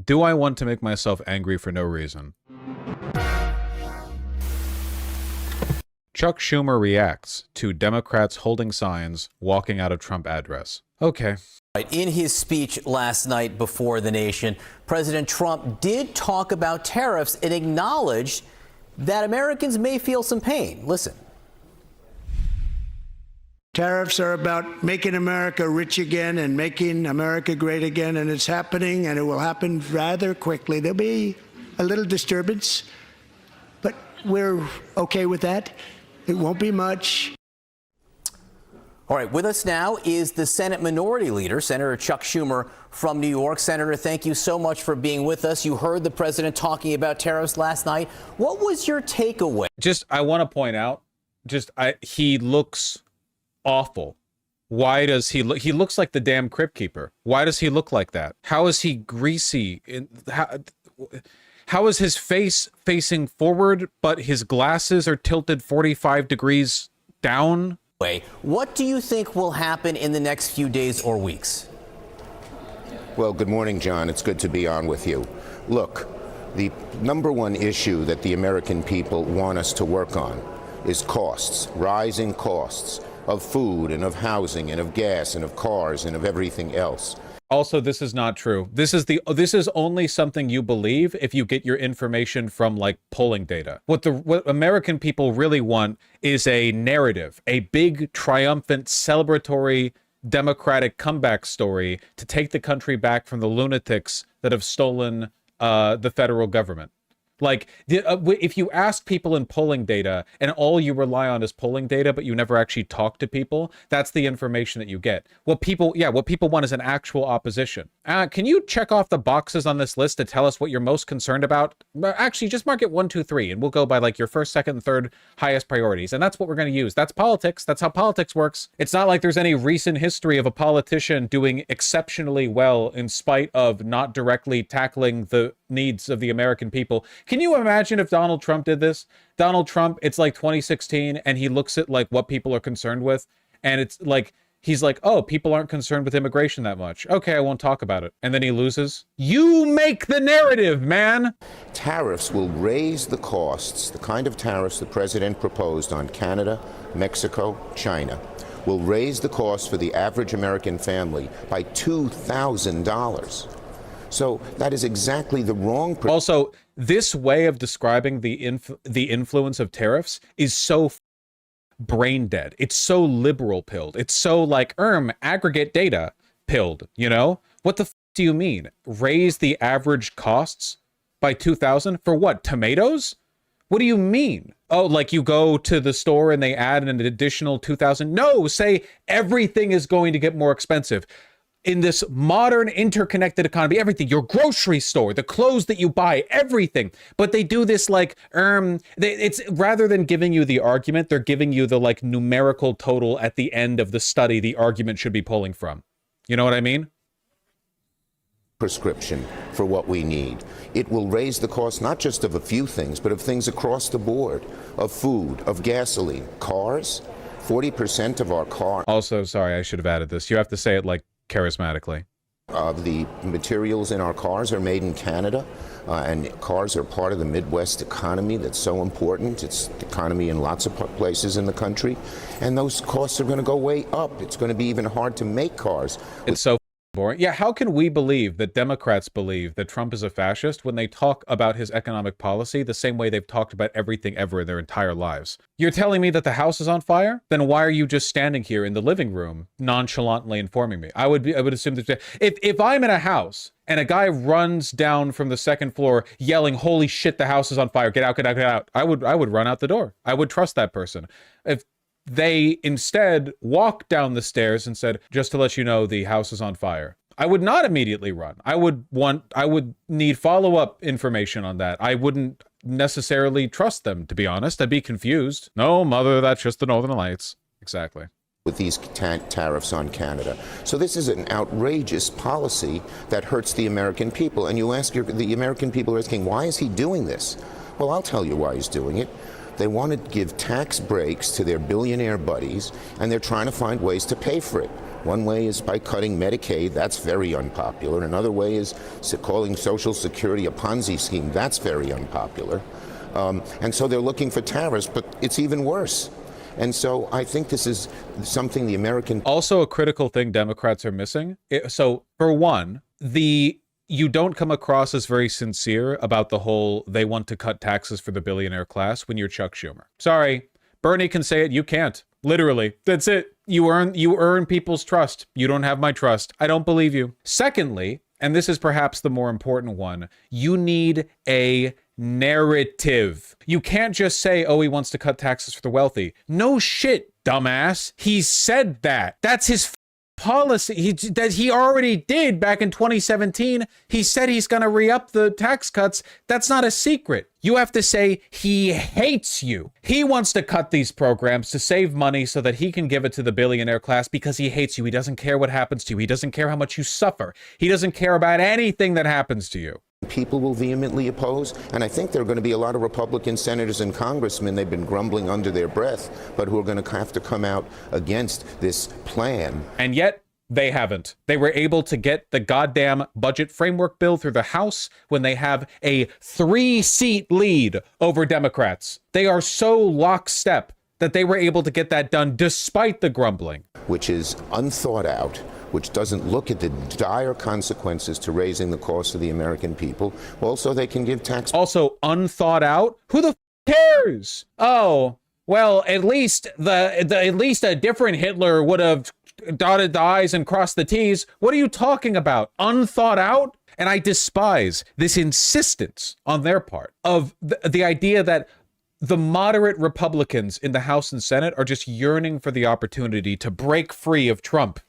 Do I want to make myself angry for no reason? Chuck Schumer reacts to Democrats holding signs walking out of Trump address. Okay. In his speech last night before the nation, President Trump did talk about tariffs and acknowledged that Americans may feel some pain. Listen. Tariffs are about making America rich again and making America great again, and it's happening, and it will happen rather quickly. There'll be a little disturbance, but we're okay with that. It won't be much. All right, with us now is the Senate Minority Leader, Senator Chuck Schumer from New York. Senator, thank you so much for being with us. You heard the president talking about tariffs last night. What was your takeaway? I want to point out, he looks awful. Why does he look? He looks like the damn Crypt Keeper. Why does he look like that? How is he greasy? How is his face facing forward, but his glasses are tilted 45 degrees down? What do you think will happen in the next few days or weeks? Well, good morning, John. It's good to be on with you. Look, the number one issue that the American people want us to work on is costs, rising costs of food and of housing and of gas and of cars and of everything else. Also, this is not true. This is only something you believe if you get your information from like polling data. What American people really want is a narrative, a big, triumphant, celebratory, democratic comeback story to take the country back from the lunatics that have stolen the federal government. Like, if you ask people in polling data and all you rely on is polling data, but you never actually talk to people, that's the information that you get. What people want is an actual opposition. Can you check off the boxes on this list to tell us what you're most concerned about? Actually, just mark it 1, 2, 3, and we'll go by like your first, second, and third highest priorities. And that's what we're going to use. That's politics. That's how politics works. It's not like there's any recent history of a politician doing exceptionally well in spite of not directly tackling the needs of the American people. Can you imagine if Donald Trump did this? Donald Trump, it's like 2016, and he looks at like what people are concerned with, and it's like, he's like, oh, people aren't concerned with immigration that much. Okay, I won't talk about it. And then he loses. You make the narrative, man. Tariffs will raise the costs. The kind of tariffs the president proposed on Canada, Mexico, China will raise the cost for the average American family by $2,000. So that is exactly the wrong. Also, this way of describing the influence of tariffs is so brain dead. It's so liberal pilled. It's so like aggregate data pilled. You know what the do you mean? Raise the average costs by 2,000 for what? Tomatoes? What do you mean? Oh, like you go to the store and they add an additional 2,000? No, say everything is going to get more expensive. In this modern interconnected economy, everything, your grocery store, the clothes that you buy, everything. But they do this like, it's rather than giving you the argument, they're giving you the like numerical total at the end of the study the argument should be pulling from. You know what I mean? Prescription for what we need. It will raise the cost not just of a few things, but of things across the board, of food, of gasoline, cars. 40% of our car. Also, sorry, I should have added this. You have to say it like charismatically. The materials in our cars are made in Canada, and cars are part of the Midwest economy that's so important. It's the economy in lots of places in the country, and those costs are going to go way up. It's going to be even hard to make cars. It's so boring. Yeah, how can we believe that Democrats believe that Trump is a fascist when they talk about his economic policy the same way they've talked about everything ever in their entire lives? You're telling me that the house is on fire? Then why are you just standing here in the living room nonchalantly informing me? I would assume that if I'm in a house and a guy runs down from the second floor yelling, "Holy shit, the house is on fire, get out, get out, get out," I would run out the door. I would trust that person. If they instead walked down the stairs and said, "Just to let you know, the house is on fire," I would not immediately run. I would need follow-up information on that. I wouldn't necessarily trust them, to be honest. I'd be confused. No, mother, that's just the Northern Lights. Exactly. With these tariffs on Canada. So this is an outrageous policy that hurts the American people. And you ask the American people are asking, why is he doing this? Well, I'll tell you why he's doing it. They want to give tax breaks to their billionaire buddies, and they're trying to find ways to pay for it. One way is by cutting Medicaid. That's very unpopular. Another way is calling Social Security a Ponzi scheme. That's very unpopular. And so they're looking for tariffs, but it's even worse. And so I think this is something the American... Also a critical thing Democrats are missing. So for one, you don't come across as very sincere about the whole they want to cut taxes for the billionaire class when you're Chuck Schumer. Sorry, Bernie can say it, you can't. Literally, that's it. You earn people's trust. You don't have my trust. I don't believe you. Secondly, and this is perhaps the more important one, you need a narrative. You can't just say, oh, he wants to cut taxes for the wealthy. No shit, dumbass. He said that. That's his policy that he already did back in 2017. He said he's going to re-up the tax cuts. That's not a secret. You have to say he hates you. He wants to cut these programs to save money so that he can give it to the billionaire class because he hates you. He doesn't care what happens to you. He doesn't care how much you suffer. He doesn't care about anything that happens to you. People will vehemently oppose, and I think there are going to be a lot of Republican senators and congressmen, they've been grumbling under their breath, but who are going to have to come out against this plan. And yet, they haven't. They were able to get the goddamn budget framework bill through the House when they have a 3-seat lead over Democrats. They are so lockstep that they were able to get that done despite the grumbling. Which is unthought out, which doesn't look at the dire consequences to raising the cost of the American people. Also, they can give tax... Also, unthought out? Who the cares? Oh, well, at least a different Hitler would have dotted the I's and crossed the T's. What are you talking about? Unthought out? And I despise this insistence on their part of the idea that the moderate Republicans in the House and Senate are just yearning for the opportunity to break free of Trump,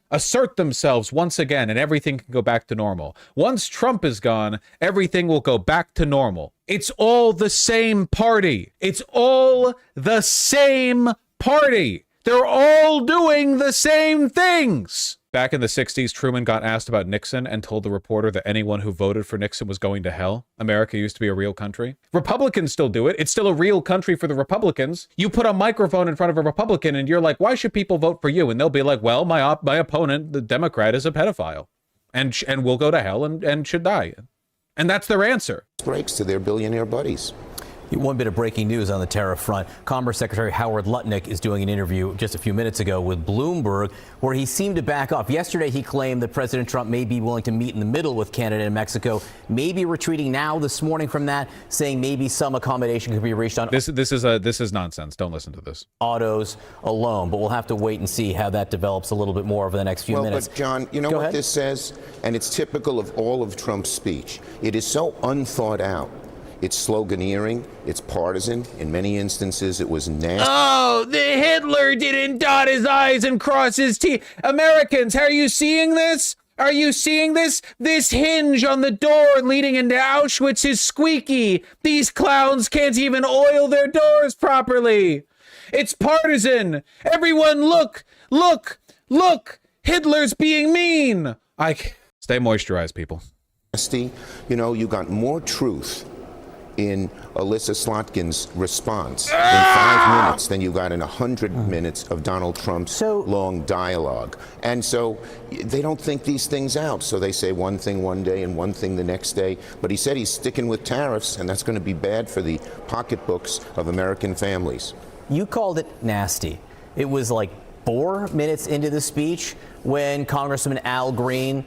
assert themselves once again, and everything can go back to normal. Once Trump is gone, everything will go back to normal. It's all the same party. It's all the same party. They're all doing the same things. Back in the 60s, Truman got asked about Nixon and told the reporter that anyone who voted for Nixon was going to hell. America used to be a real country. Republicans still do it. It's still a real country for the Republicans. You put a microphone in front of a Republican and you're like, why should people vote for you? And they'll be like, well, my opponent, the Democrat, is a pedophile and will go to hell and should die. And that's their answer. Breaks to their billionaire buddies. One bit of breaking news on the tariff front. Commerce Secretary Howard Lutnick is doing an interview just a few minutes ago with Bloomberg, where he seemed to back off. Yesterday, he claimed that President Trump may be willing to meet in the middle with Canada and Mexico, maybe retreating now this morning from that, saying maybe some accommodation could be reached on this is nonsense. Don't listen to this. Autos alone. But we'll have to wait and see how that develops a little bit more over the next few minutes. But John, you know Go what ahead. this says? And it's typical of all of Trump's speech. It is so unthought out. It's sloganeering. It's partisan. In many instances, it was nasty. Oh, the Hitler didn't dot his I's and cross his T's. Americans, are you seeing this? Are you seeing this? This hinge on the door leading into Auschwitz is squeaky. These clowns can't even oil their doors properly. It's partisan. Everyone look, look, look. Hitler's being mean. Stay moisturized, people. You know, you got more truth in Alyssa Slotkin's response in 5 minutes than you got in 100 minutes of Donald Trump's long dialogue. And so they don't think these things out. So they say one thing one day and one thing the next day. But he said he's sticking with tariffs, and that's going to be bad for the pocketbooks of American families. You called it nasty. It was like 4 minutes into the speech when Congressman Al Green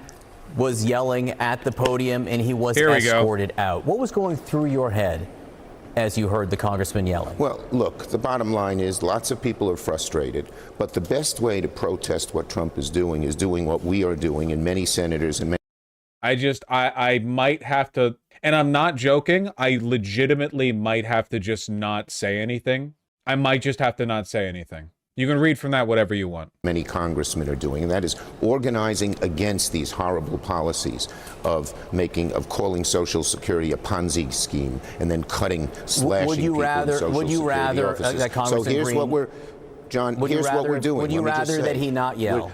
was yelling at the podium and he was escorted out. What was going through your head as you heard the congressman yelling? Well, look, the bottom line is lots of people are frustrated, but the best way to protest what Trump is doing what we are doing, and many senators and many... I might have to, and I'm not joking, I legitimately might have to just not say anything. I might just have to not say anything. You can read from that whatever you want. Many congressmen are doing, and that is organizing against these horrible policies of calling Social Security a Ponzi scheme and then slashing people in Social Security offices. That Congressman So here's Green, what we're, John, here's what we're doing. Would you rather that he not yell?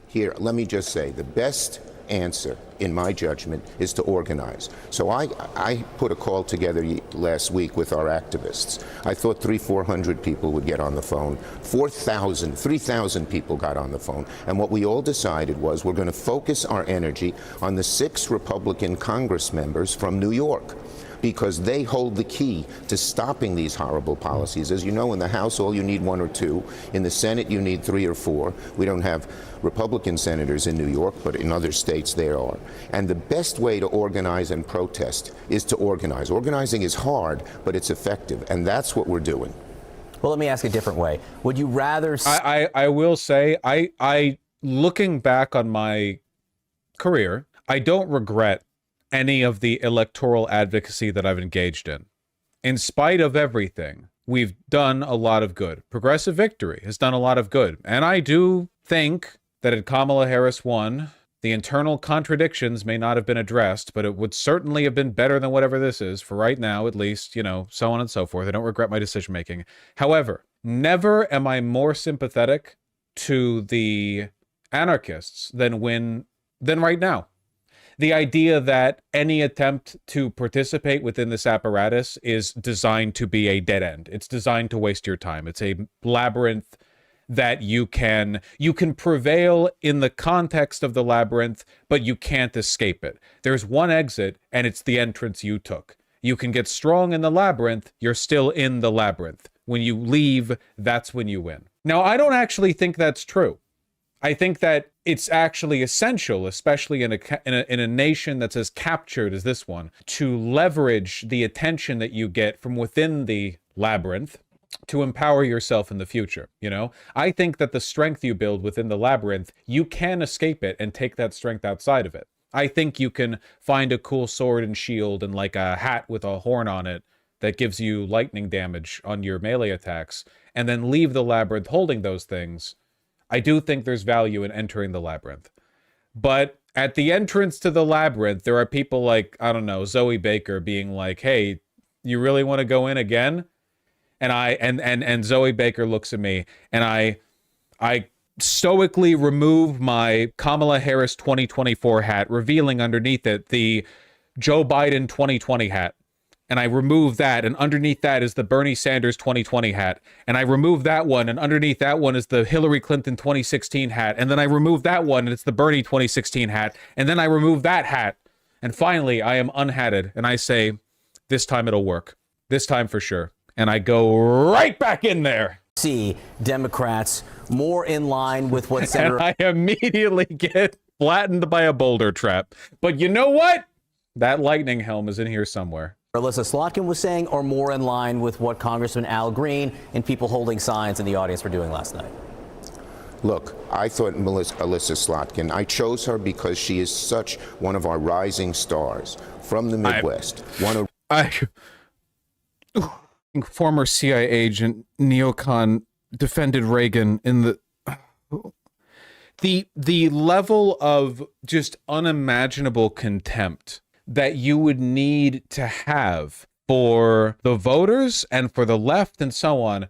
Here, let me just say, the best answer in my judgment, is to organize. So I put a call together last week with our activists. I thought 400 people would get on the phone. 3,000 people got on the phone. And what we all decided was we're going to focus our energy on the 6 Republican Congress members from New York, because they hold the key to stopping these horrible policies. As you know, in the House, all you need 1 or 2. In the Senate, you need 3 or 4. We don't have Republican senators in New York, but in other states there are. And the best way to organize and protest is to organize. Organizing is hard, but it's effective, and that's what we're doing. Well, let me ask a different way. Would you rather... I will say, I looking back on my career, I don't regret any of the electoral advocacy that I've engaged in. In spite of everything, we've done a lot of good. Progressive Victory has done a lot of good. And I do think that had Kamala Harris won, the internal contradictions may not have been addressed, but it would certainly have been better than whatever this is, for right now, at least, you know, so on and so forth. I don't regret my decision-making. However, never am I more sympathetic to the anarchists than right now. The idea that any attempt to participate within this apparatus is designed to be a dead end. It's designed to waste your time. It's a labyrinth that you can prevail in the context of the labyrinth, but you can't escape it. There's one exit, and it's the entrance you took. You can get strong in the labyrinth, you're still in the labyrinth. When you leave, that's when you win. Now, I don't actually think that's true. I think that it's actually essential, especially in a nation that's as captured as this one, to leverage the attention that you get from within the labyrinth to empower yourself in the future. You know, I think that the strength you build within the labyrinth, you can escape it and take that strength outside of it. I think you can find a cool sword and shield and like a hat with a horn on it that gives you lightning damage on your melee attacks, and then leave the labyrinth holding those things. I do think there's value in entering the labyrinth. But at the entrance to the labyrinth, there are people like, I don't know, Zoe Baker being like, hey, you really want to go in again? And Zoe Baker looks at me, and I stoically remove my Kamala Harris 2024 hat, revealing underneath it the Joe Biden 2020 hat. And I remove that, and underneath that is the Bernie Sanders 2020 hat. And I remove that one, and underneath that one is the Hillary Clinton 2016 hat. And then I remove that one, and it's the Bernie 2016 hat. And then I remove that hat. And finally, I am unhatted, and I say, this time it'll work. This time for sure. And I go right back in there. See Democrats more in line with what Senator... And I immediately get flattened by a boulder trap. But you know what? That lightning helm is in here somewhere. Alyssa Slotkin was saying, or more in line with what Congressman Al Green and people holding signs in the audience were doing last night? Look, I thought Alyssa Slotkin, I chose her because she is such one of our rising stars from the Midwest. Former CIA agent, neocon, defended Reagan in the level of just unimaginable contempt that you would need to have for the voters and for the left and so on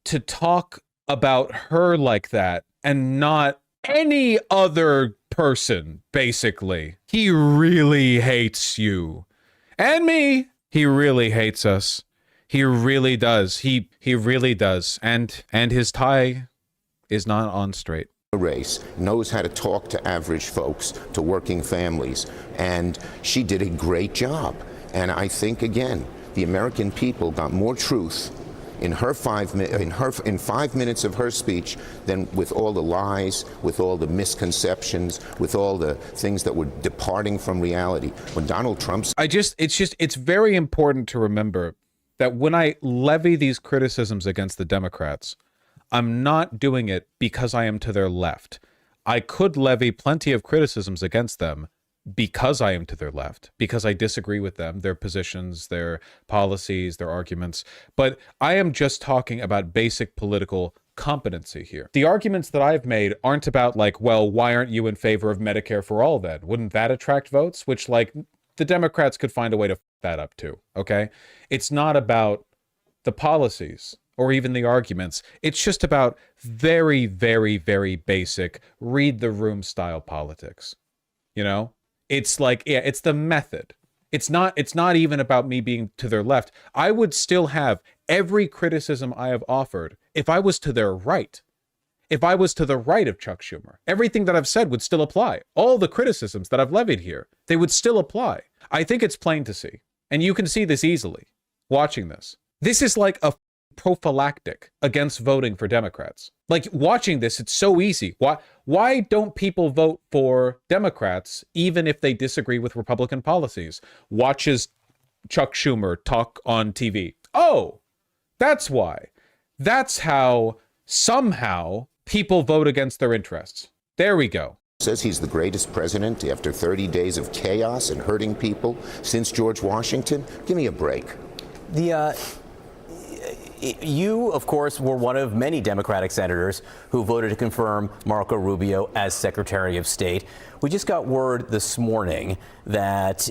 to talk about her like that and not any other person, basically. He really hates you. And me. He really hates us. He really does. He really does. And his tie is not on straight. Race, knows how to talk to average folks, to working families, and she did a great job. And I think, again, the American people got more truth in 5 minutes of her speech than with all the lies, with all the misconceptions, with all the things that were departing from reality. When Donald Trump... It's very important to remember that when I levy these criticisms against the Democrats, I'm not doing it because I am to their left. I could levy plenty of criticisms against them because I am to their left, because I disagree with them, their positions, their policies, their arguments. But I am just talking about basic political competency here. The arguments that I've made aren't about like, well, why aren't you in favor of Medicare for all then? Wouldn't that attract votes? Which, like, the Democrats could find a way to f that up too, okay? It's not about the policies or even the arguments. It's just about very, very, very basic read the room style politics. You know, It's like, yeah, it's the method. It's not even about me being to their left. I would still have every criticism I have offered if I was to their right. If I was to the right of Chuck Schumer, everything that I've said would still apply. All the criticisms that I've levied here, they would still apply. I think it's plain to see. And you can see this easily watching this. This is like a prophylactic against voting for Democrats. Like watching this, it's so easy. Why don't people vote for Democrats even if they disagree with Republican policies? Watches Chuck Schumer talk on TV. Oh, that's why. That's how somehow people vote against their interests. There we go. Says he's the greatest president after 30 days of chaos and hurting people since George Washington. Give me a break. You, of course, were one of many Democratic senators who voted to confirm Marco Rubio as Secretary of State. We just got word this morning that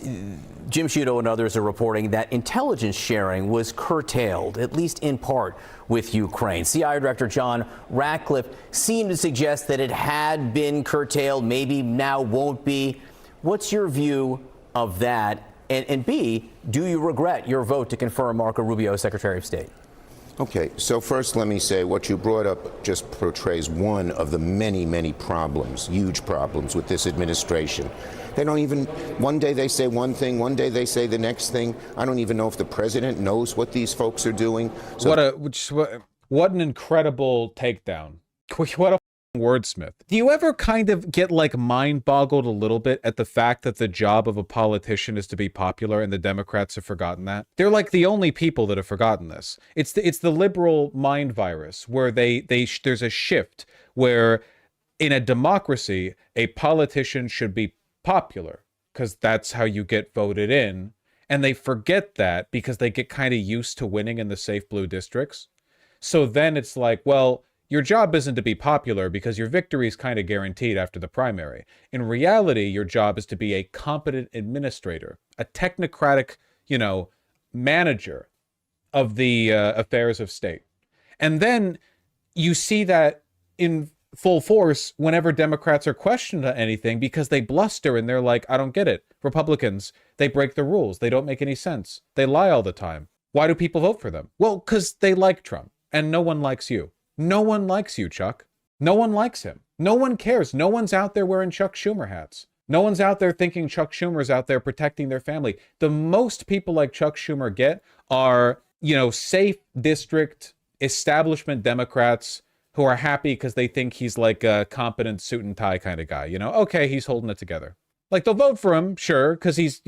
Jim Sciutto and others are reporting that intelligence sharing was curtailed, at least in part, with Ukraine. CIA Director John Ratcliffe seemed to suggest that it had been curtailed, maybe now won't be. What's your view of that? And B, do you regret your vote to confirm Marco Rubio as Secretary of State? Okay, so first let me say what you brought up just portrays one of the many, many problems, huge problems with this administration. They don't even, one day they say one thing, one day they say the next thing. I don't even know if the president knows what these folks are doing. So What an incredible takedown. What a wordsmith. Do you ever kind of get like mind boggled a little bit at the fact that the job of a politician is to be popular and the Democrats have forgotten that? They're like the only people that have forgotten this. It's the liberal mind virus where there's a shift where in a democracy, a politician should be popular because that's how you get voted in. And they forget that because they get kind of used to winning in the safe blue districts. So then it's like, well, your job isn't to be popular because your victory is kind of guaranteed after the primary. In reality, your job is to be a competent administrator, a technocratic, manager of the affairs of state. And then you see that in full force whenever Democrats are questioned on anything because they bluster and they're like, I don't get it. Republicans, they break the rules. They don't make any sense. They lie all the time. Why do people vote for them? Well, because they like Trump and no one likes you. No one likes you, Chuck. No one likes him. No one cares. No one's out there wearing Chuck Schumer hats. No one's out there thinking Chuck Schumer's out there protecting their family. The most people like Chuck Schumer get are, safe district establishment Democrats who are happy because they think he's like a competent suit and tie kind of guy. Okay, he's holding it together. Like they'll vote for him, sure, because he's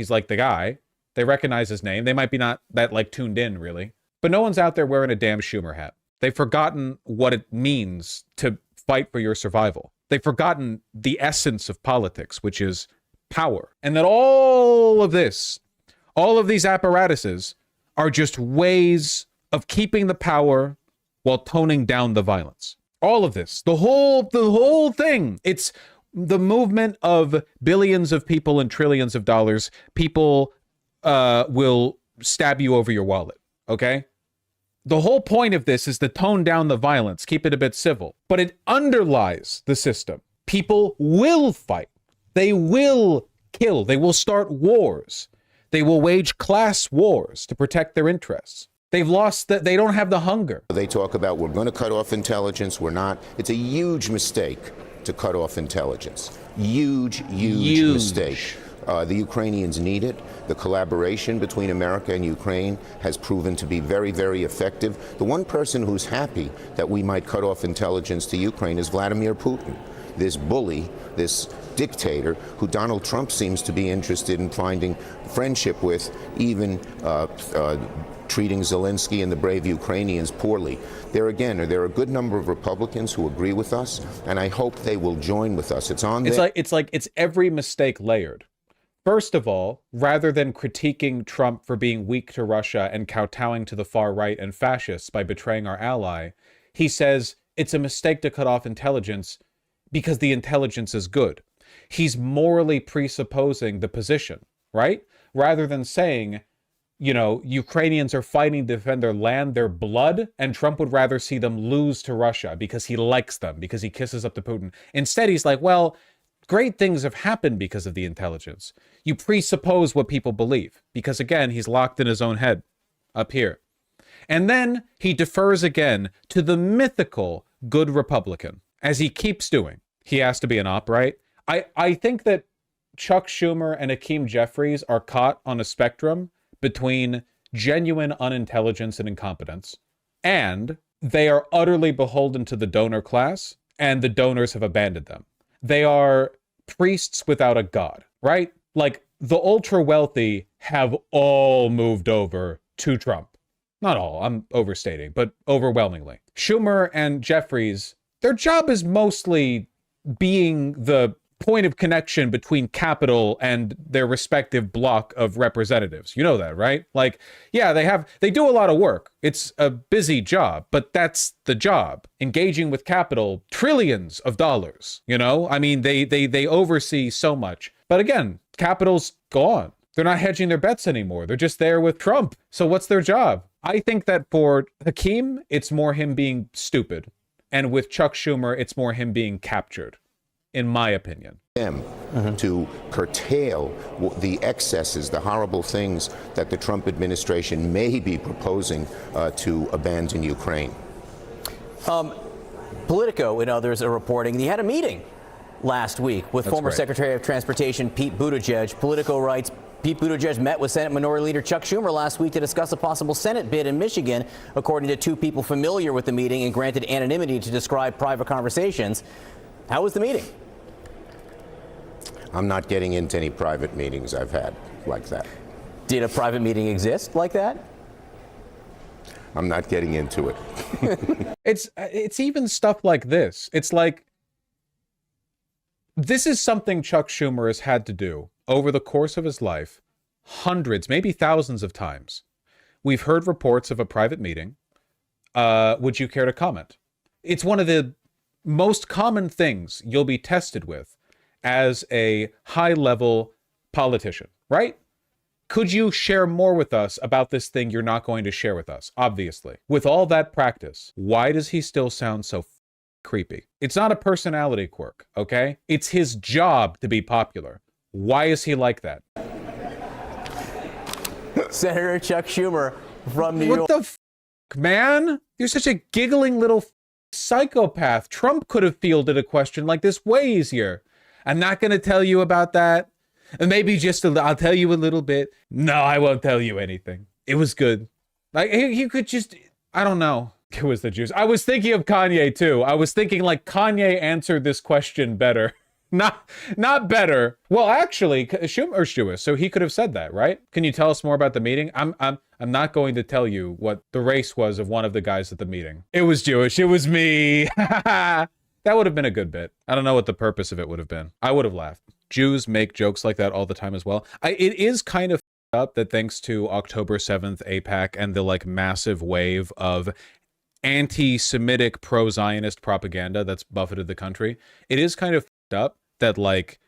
like the guy. They recognize his name. They might be not that like tuned in really, but no one's out there wearing a damn Schumer hat. They've forgotten what it means to fight for your survival. They've forgotten the essence of politics, which is power. And that all of these apparatuses are just ways of keeping the power while toning down the violence. All of this, the whole thing, it's the movement of billions of people and trillions of dollars. People will stab you over your wallet, okay? The whole point of this is to tone down the violence, keep it a bit civil, but it underlies the system. People will fight. They will kill. They will start wars. They will wage class wars to protect their interests. They've lost that. They don't have the hunger. They talk about we're going to cut off intelligence. We're not. It's a huge mistake to cut off intelligence. Huge mistake. The Ukrainians need it. The collaboration between America and Ukraine has proven to be very, very effective. The one person who's happy that we might cut off intelligence to Ukraine is Vladimir Putin, this bully, this dictator who Donald Trump seems to be interested in finding friendship with, even treating Zelensky and the brave Ukrainians poorly. There are a good number of Republicans who agree with us, and I hope they will join with us. It's every mistake layered. First of all, rather than critiquing Trump for being weak to Russia and kowtowing to the far right and fascists by betraying our ally, he says it's a mistake to cut off intelligence because the intelligence is good. He's morally presupposing the position, right? Rather than saying, Ukrainians are fighting to defend their land, their blood, and Trump would rather see them lose to Russia because he likes them, because he kisses up to Putin. Instead, he's like, well, great things have happened because of the intelligence. You presuppose what people believe because, again, he's locked in his own head up here. And then he defers again to the mythical good Republican, as he keeps doing. He has to be an op, right? I think that Chuck Schumer and Hakeem Jeffries are caught on a spectrum between genuine unintelligence and incompetence, and they are utterly beholden to the donor class, and the donors have abandoned them. They are priests without a god, right? Like, the ultra wealthy have all moved over to Trump. Not all, I'm overstating, but overwhelmingly. Schumer and Jeffries, their job is mostly being the point of connection between capital and their respective block of representatives. You know that, right? Like, yeah, they do a lot of work. It's a busy job, but that's the job. Engaging with capital, trillions of dollars, you know? I mean, they oversee so much. But again, capital's gone. They're not hedging their bets anymore. They're just there with Trump. So what's their job? I think that for Hakeem, it's more him being stupid. And with Chuck Schumer, it's more him being captured, in my opinion. Them to curtail the excesses, the horrible things that the Trump administration may be proposing to abandon Ukraine. Politico and others are reporting he had a meeting last week with former Secretary of Transportation Pete Buttigieg. Politico writes, Pete Buttigieg met with Senate Minority Leader Chuck Schumer last week to discuss a possible Senate bid in Michigan, according to two people familiar with the meeting and granted anonymity to describe private conversations. How was the meeting? I'm not getting into any private meetings I've had like that. Did a private meeting exist like that? I'm not getting into it. It's even stuff like this. It's like, this is something Chuck Schumer has had to do over the course of his life, hundreds, maybe thousands of times. We've heard reports of a private meeting. Would you care to comment? It's one of the most common things you'll be tested with as a high-level politician, right? Could you share more with us about this thing you're not going to share with us? Obviously. With all that practice, why does he still sound so creepy? It's not a personality quirk, okay? It's his job to be popular. Why is he like that? Senator Chuck Schumer from New York. What the f***, man? You're such a giggling little psychopath. Trump could have fielded a question like this way easier. I'm not going to tell you about that. And maybe just I'll tell you a little bit. No, I won't tell you anything. It was good. Like, you could just, I don't know. It was the juice. I was thinking of Kanye too. I was thinking like Kanye answered this question better. Not better. Well, actually, Schumer Jewish, so he could have said that, right? Can you tell us more about the meeting? I'm not going to tell you what the race was of one of the guys at the meeting. It was Jewish. It was me. That would have been a good bit. I don't know what the purpose of it would have been. I would have laughed. Jews make jokes like that all the time as well. It is kind of up that thanks to October 7th AIPAC and the like massive wave of anti-Semitic pro-Zionist propaganda that's buffeted the country, it is kind of up that like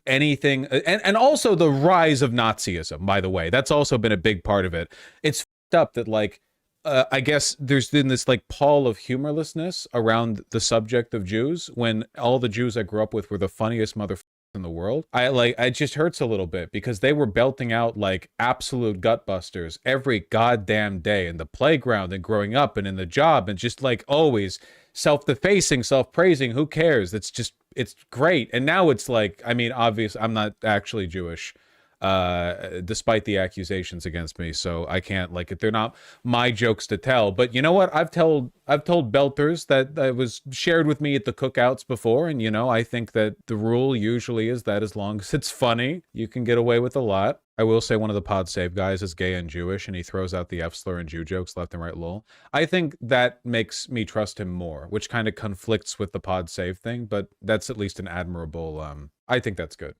anything, and also the rise of Nazism, by the way, that's also been a big part of it. It's up that like I guess there's been this like pall of humorlessness around the subject of Jews when all the Jews I grew up with were the funniest motherfuckers in the world. It just hurts a little bit because they were belting out like absolute gutbusters every goddamn day in the playground and growing up and in the job and just like always self-defacing, self-praising. Who cares? It's great. And now it's like, I mean, obviously I'm not actually Jewish, despite the accusations against me, so I can't, like, they're not my jokes to tell. But you know what? I've told belters that was shared with me at the cookouts before, and you know, I think that the rule usually is that as long as it's funny, you can get away with a lot. I will say one of the pod save guys is gay and Jewish, and he throws out the F slur and Jew jokes left and right, lol. I think that makes me trust him more, which kind of conflicts with the pod save thing, but that's at least an admirable, I think that's good.